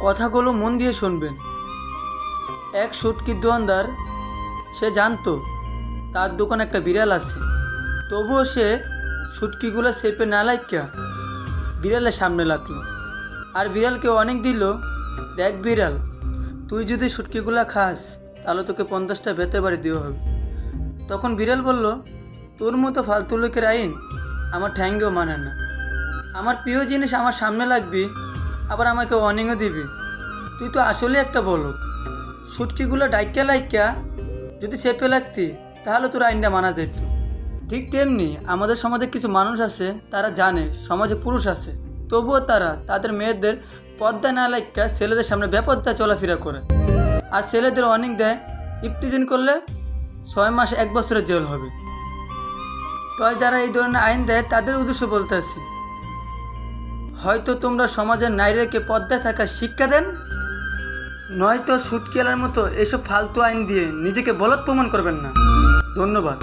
কথাগুলো মন দিয়ে শুনবেন। এক শুটকির দোকানদার, সে জানতো তার দোকানে একটা বিড়াল আছে, তবুও সে শুটকিগুলো চেপে না লাইকা বিড়ালের সামনে লাগলো। আর বিড়ালকে অনেক দিল, দেখ বিড়াল, তুই যদি শুটকিগুলো খাস তাহলে তোকে 50টা বেতে বাড়ি দেওয়া হবে। তখন বিড়াল বলল, তোর মতো ফালতু লোকের আইন আমার ঠ্যাঙ্গেও মানে না। আমার প্রিয় জিনিস আমার সামনে লাগবি, আবার আমাকে ওয়ার্নিংও দিবি। তুই তো আসলে একটা বলদ। শুটকিগুলো ডাইকা লাইকা যদি চেপে লাগতি তাহলে তোর আইনটা মানা যেত। ঠিক তেমনি আমাদের সমাজে কিছু মানুষ আছে, তারা জানে সমাজে পুরুষ আছে, তবুও তারা তাদের মেয়েদের পর্দা না লাইকা ছেলেদের সামনে বেপর্দা চলাফেরা করে। আর ছেলেদের অনেক দেয়, ইফতিজিন করলে 6 মাস 1 বছরের জেল হবে। তাই যারা এই ধরনের আইন দেয় তাদের উদ্দেশ্য বলতে আসি, হয়তো তোমরা সমাজের নারীদেরকে পর্দায় থাকার শিক্ষা দেন, নয়তো শুটকিয়ালার মতো এসব ফালতু আইন দিয়ে নিজেকে বলদ প্রমাণ করবেন না। ধন্যবাদ।